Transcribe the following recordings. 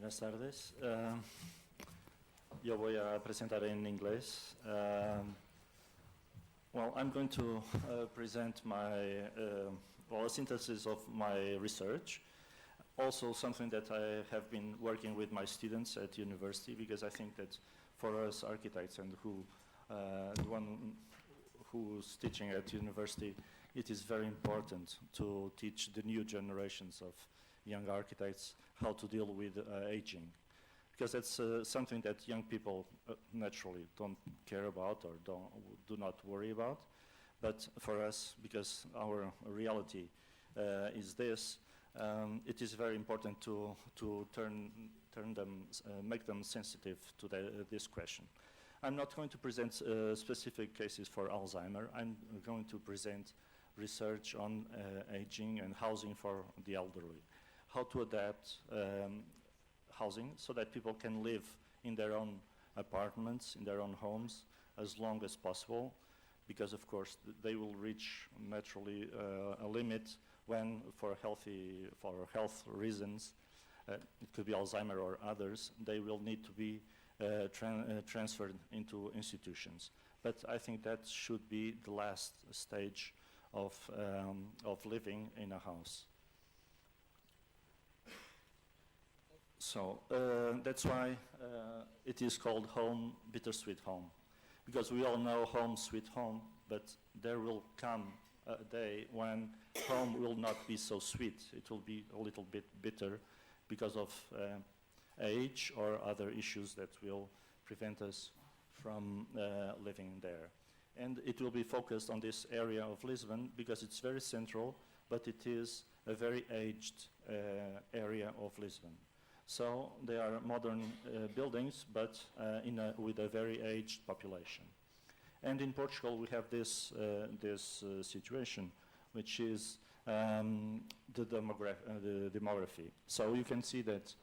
Buenas tardes. Yo voy a presentar en inglés. Well, I'm going to present my, a synthesis of my research. Also something that I have been working with my students at university, because I think that for us architects and the one who's teaching at university, it is very important to teach the new generations of young architects how to deal with aging. Because that's something that young people naturally don't care about or do not worry about. But for us, because our reality is this, it is very important to turn them, make them sensitive to this question. I'm not going to present specific cases for Alzheimer. I'm going to present research on aging and housing for the elderly. How to adapt housing so that people can live in their own apartments, in their own homes, as long as possible, because of course they will reach naturally a limit when, for health reasons, it could be Alzheimer or others, they will need to be transferred into institutions. But I think that should be the last stage of living in a house. So that's why it is called Home Bittersweet Home, because we all know home sweet home, but there will come a day when home will not be so sweet. It will be a little bit bitter because of age or other issues that will prevent us from living there. And it will be focused on this area of Lisbon because it's very central, but it is a very aged area of Lisbon. So they are modern buildings, but with a very aged population. And in Portugal, we have this situation, which is the demography. So you can see that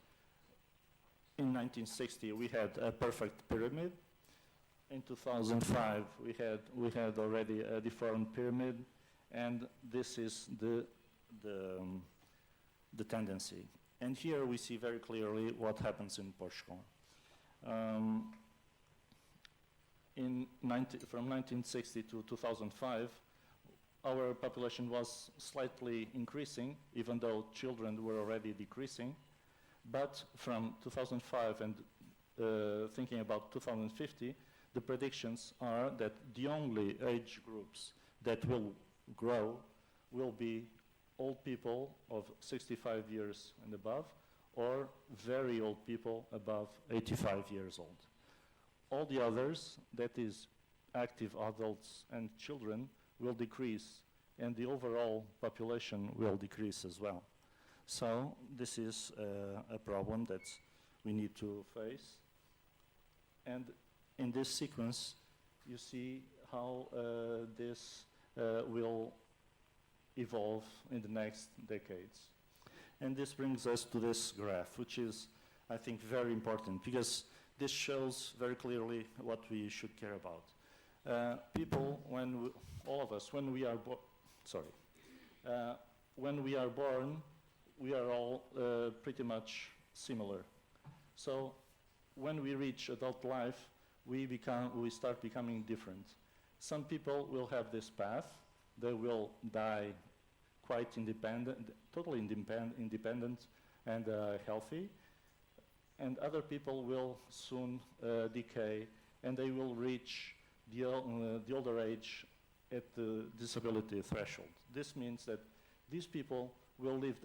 in 1960, we had a perfect pyramid. In 2005, we had already a deformed pyramid, and this is the tendency. And here we see very clearly what happens in Portugal. From 1960 to 2005, our population was slightly increasing, even though children were already decreasing. But from 2005 and thinking about 2050, the predictions are that the only age groups that will grow will be old people of 65 years and above, or very old people above 85 years old. All the others, that is active adults and children, will decrease, and the overall population will decrease as well. So this is a problem that we need to face. And in this sequence, you see how this will evolve in the next decades. And this brings us to this graph, which is, I think, very important, because this shows very clearly what we should care about. People, all of us, when we are born, we are all pretty much similar. So when we reach adult life, we start becoming different. Some people will have this path. They will die quite independent, totally independent and healthy. And other people will soon decay, and they will reach the older age at the disability threshold. This means that these people will live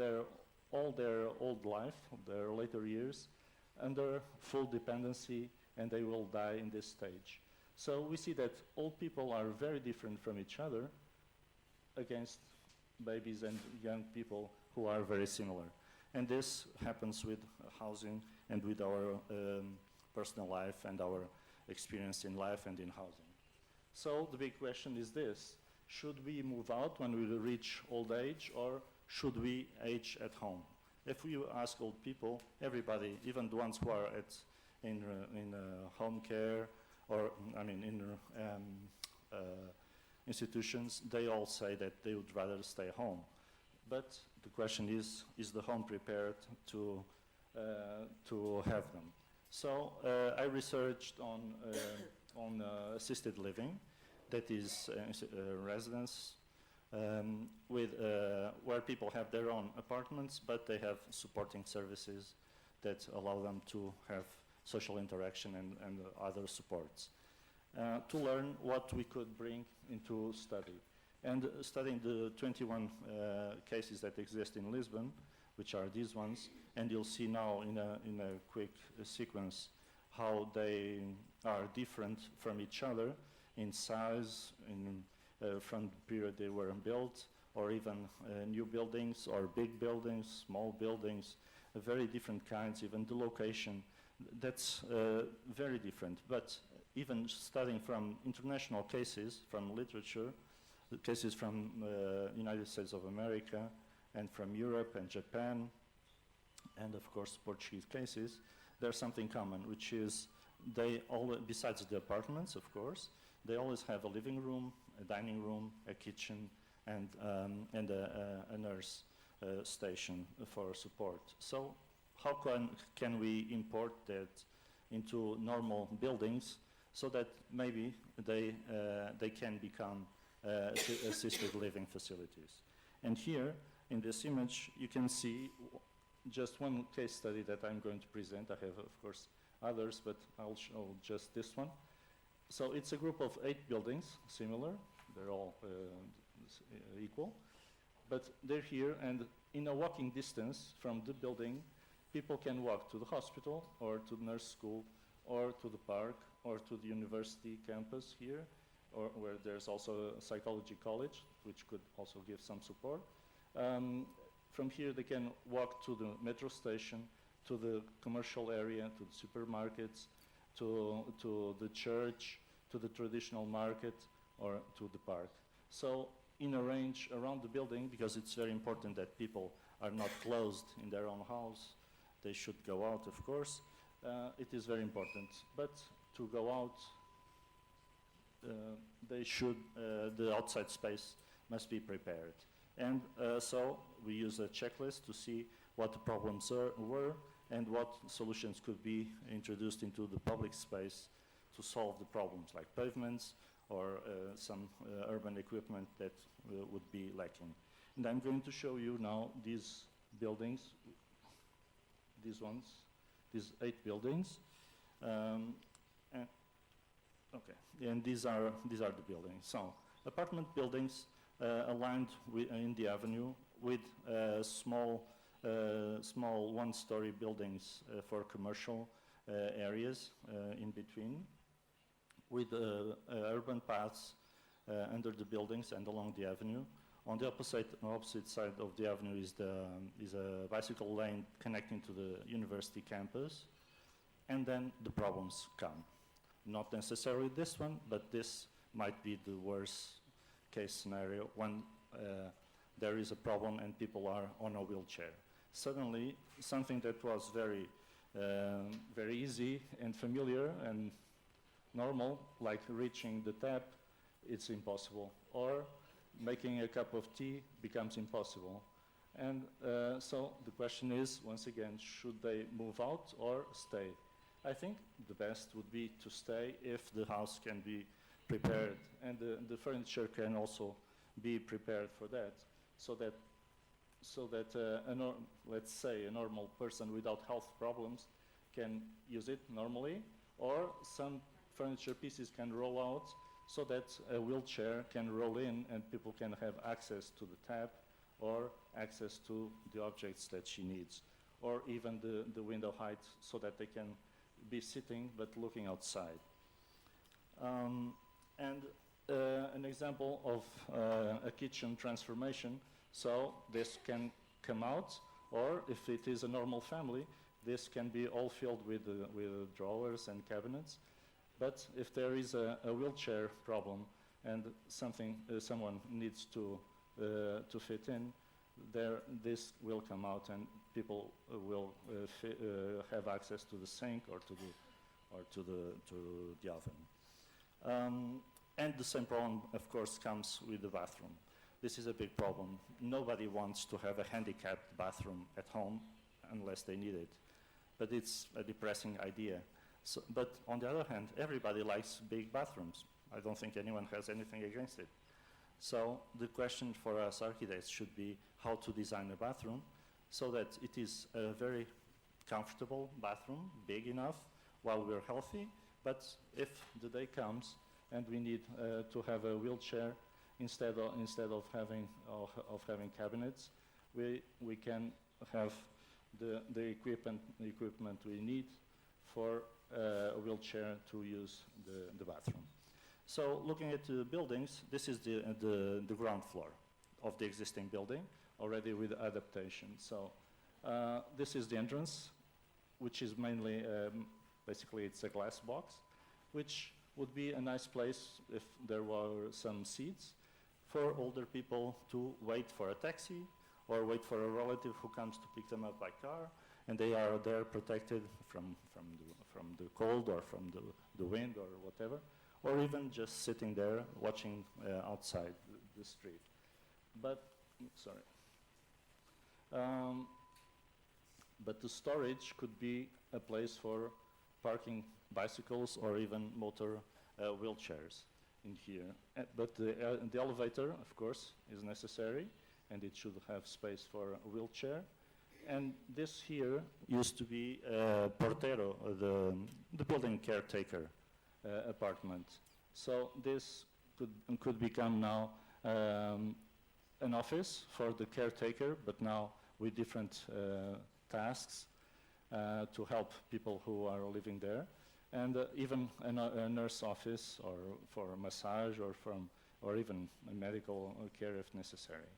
all their old life, their later years, under full dependency, and they will die in this stage. So we see that old people are very different from each other against babies and young people who are very similar. And this happens with housing and with our personal life and our experience in life and in housing. So the big question is this: should we move out when we reach old age, or should we age at home? If you ask old people, everybody, even the ones who are in home care or in institutions, they all say that they would rather stay home. But the question is the home prepared to to have them. So I researched on assisted living, that is residence where people have their own apartments, but they have supporting services that allow them to have social interaction and other supports. To learn what we could bring into study. And studying the 21 cases that exist in Lisbon, which are these ones, and you'll see now in a quick sequence how they are different from each other in size, from the period they were built, or even new buildings, or big buildings, small buildings, very different kinds, even the location. That's very different. But even studying from international cases, from literature, cases from United States of America, and from Europe and Japan, and of course Portuguese cases, there's something common, which is they all, besides the apartments, of course, they always have a living room, a dining room, a kitchen, and a nurse station for support. So how can we import that into normal buildings so that maybe they can become assisted living facilities? And here, in this image, you can see just one case study that I'm going to present. I have, of course, others, but I'll show just this one. So it's a group of 8 buildings, similar. They're all equal. But they're here, and in a walking distance from the building, people can walk to the hospital, or to the nurse school, or to the park, or to the university campus here, or where there's also a psychology college, which could also give some support. From here, they can walk to the metro station, to the commercial area, to the supermarkets, to the church, to the traditional market, or to the park. So in a range around the building, because it's very important that people are not closed in their own house, they should go out, of course. It is very important. But to go out, the outside space must be prepared. And so we use a checklist to see what the problems were and what solutions could be introduced into the public space to solve the problems, like pavements or some urban equipment that would be lacking. And I'm going to show you now these buildings, these ones, these 8 buildings. And these are the buildings. So apartment buildings aligned in the avenue with small one-story buildings for commercial areas in between, with urban paths under the buildings and along the avenue. On the opposite side of the avenue is a bicycle lane connecting to the university campus, and then the problems come. Not necessarily this one, but this might be the worst case scenario when there is a problem and people are on a wheelchair. Suddenly, something that was very easy and familiar and normal, like reaching the tap, it's impossible. Or making a cup of tea becomes impossible. And so the question is, once again, should they move out or stay? I think the best would be to stay if the house can be prepared, and the furniture can also be prepared for that, so that let's say a normal person without health problems can use it normally, or some furniture pieces can roll out so that a wheelchair can roll in and people can have access to the tap or access to the objects that she needs, or even the window height so that they can be sitting but looking outside. And an example of a kitchen transformation, so this can come out, or if it is a normal family, this can be all filled with drawers and cabinets. But if there is a wheelchair problem and someone needs to fit in, this will come out and people will have access to the sink or to the oven. And the same problem, of course, comes with the bathroom. This is a big problem. Nobody wants to have a handicapped bathroom at home unless they need it. but it's a depressing idea. So, but on the other hand, everybody likes big bathrooms. I don't think anyone has anything against it. So the question for us architects should be how to design a bathroom so that it is a very comfortable bathroom, big enough while we're healthy, but if the day comes and we need to have a wheelchair instead of having cabinets, we can have the equipment we need for a wheelchair to use the bathroom. So looking at the buildings, this is the ground floor of the existing building, already with adaptation. So this is the entrance, which is mainly, basically it's a glass box, which would be a nice place if there were some seats for older people to wait for a taxi or wait for a relative who comes to pick them up by car, and they are there protected from the cold or from the wind or whatever, or even just sitting there watching outside the street. But, sorry. But the storage could be a place for parking bicycles or even motor wheelchairs in here. But the elevator, of course, is necessary, and it should have space for a wheelchair. And this here used to be Portero, the building caretaker apartment. So this could become now an office for the caretaker, but now with different tasks to help people who are living there, and even a nurse office or for a massage or even a medical care if necessary.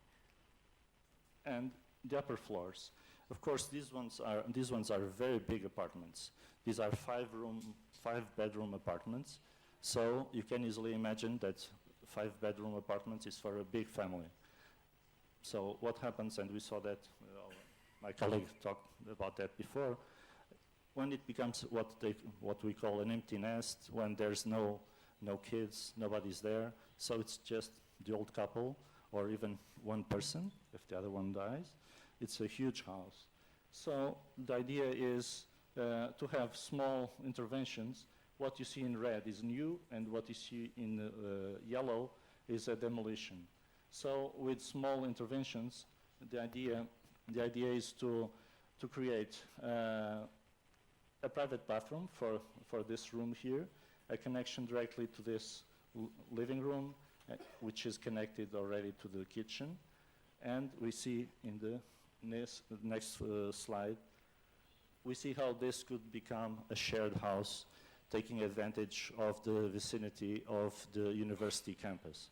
And the upper floors. Of course, these ones are very big apartments. These are 5-bedroom apartments. So you can easily imagine that 5-bedroom apartments is for a big family. So what happens, and we saw that, my colleague talked about that before, when it becomes what we call an empty nest, when there's no kids, nobody's there, so it's just the old couple or even one person if the other one dies. It's a huge house. So the idea is to have small interventions. What you see in red is new, and what you see in yellow is a demolition. So with small interventions, the idea is to create a private bathroom for this room here, a connection directly to this living room, which is connected already to the kitchen. And we see in the next slide, we see how this could become a shared house, taking advantage of the vicinity of the university campus.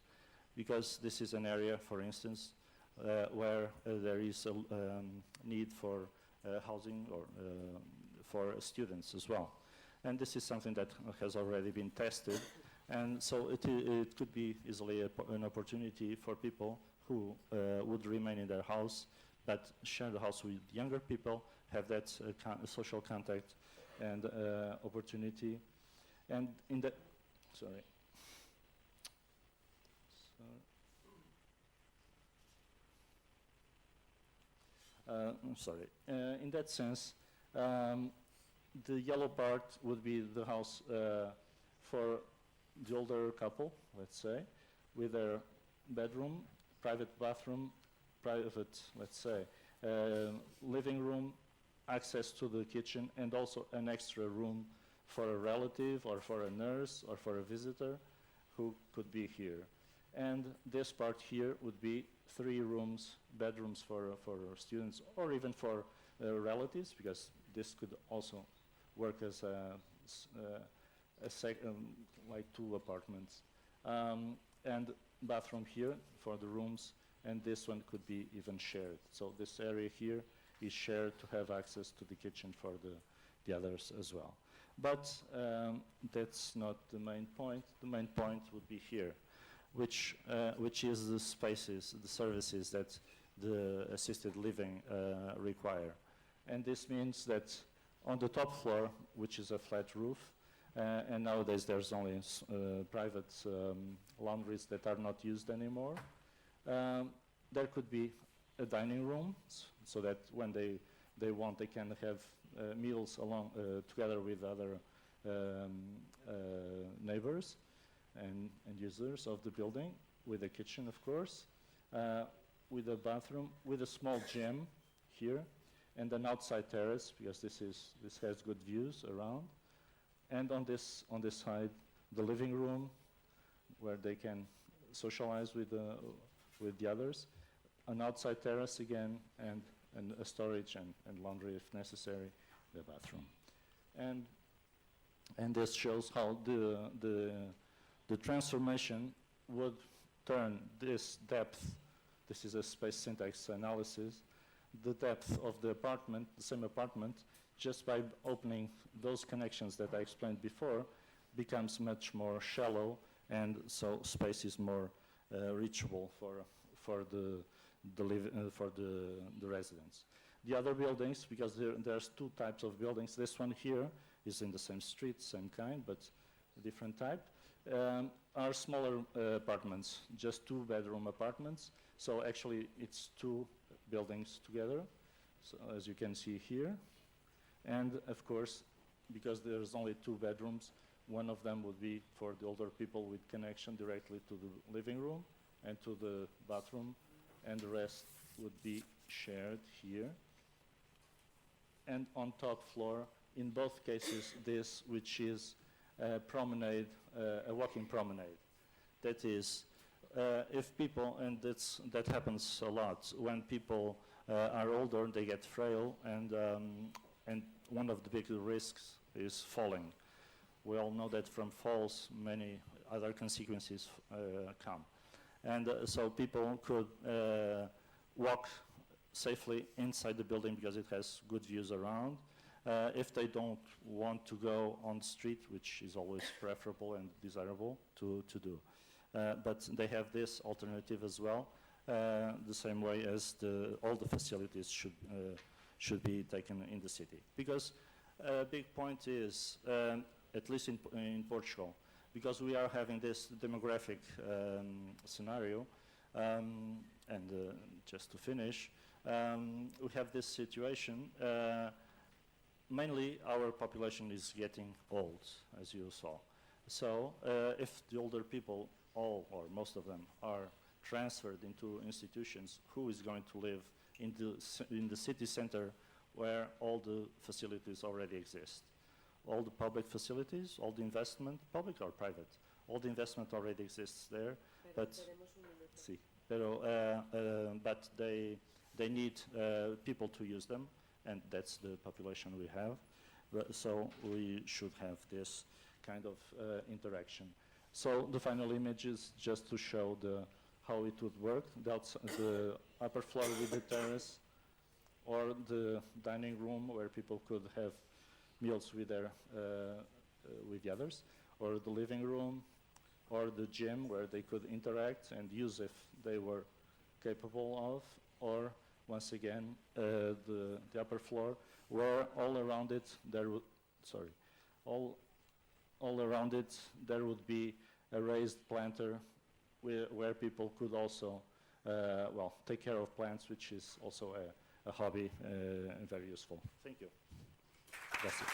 Because this is an area, for instance, where there is a need for housing or for students as well. And this is something that has already been tested. And so it could be easily an opportunity for people who would remain in their house, but share the house with younger people, have that social contact and opportunity. And in that, sorry. I'm sorry. In that sense, the yellow part would be the house for the older couple, let's say, with their bedroom, private bathroom, private, let's say, living room, access to the kitchen, and also an extra room for a relative or for a nurse or for a visitor who could be here. And this part here would be 3 rooms, bedrooms for students or even for relatives, because this could also work as like 2 apartments. And bathroom here for the rooms, and this one could be even shared. So this area here is shared to have access to the kitchen for the others as well. But that's not the main point. The main point would be here, which is the spaces, the services that the assisted living require. And this means that on the top floor, which is a flat roof, and nowadays there's only private laundries that are not used anymore, there could be a dining room, so that when they want, they can have meals along together with other neighbors and users of the building, with a kitchen, of course, with a bathroom, with a small gym here, and an outside terrace, because this has good views around. And on this side, the living room, where they can socialize with the others, an outside terrace again, and a storage and laundry if necessary, the bathroom. And this shows how the transformation would turn this depth, this is a space syntax analysis, the depth of the apartment, the same apartment, just by opening those connections that I explained before, becomes much more shallow, and so space is more reachable for the residents. The other buildings, because there's two types of buildings, this one here is in the same street, same kind, but a different type, are smaller apartments, just 2-bedroom apartments. So actually it's 2 buildings together, so as you can see here. And of course, because there's only 2 bedrooms, one of them would be for the older people with connection directly to the living room and to the bathroom, and the rest would be shared here. And on top floor, in both cases, this, which is a promenade, a walking promenade. That is, if people, and that happens a lot, when people are older, they get frail, and one of the big risks is falling. We all know that from falls, many other consequences come. And so people could walk safely inside the building because it has good views around. If they don't want to go on the street, which is always preferable and desirable to do. But they have this alternative as well, the same way as all the facilities should be taken in the city. Because a big point is, at least in Portugal, because we are having this demographic scenario, and just to finish, we have this situation. Mainly our population is getting old, as you saw. So if the older people, all or most of them, are transferred into institutions, who is going to live in the city center where all the facilities already exist? All the public facilities, all the investment, public or private, all the investment already exists there, but they need people to use them, and that's the population we have. So we should have this kind of interaction. So the final image is just to show how it would work. That's the upper floor with the terrace, or the dining room where people could have meals with the others, or the living room, or the gym where they could interact and use if they were capable of, or once again the upper floor, where all around it there would be a raised planter where people could also take care of plants, which is also a hobby and very useful. Thank you. That's it.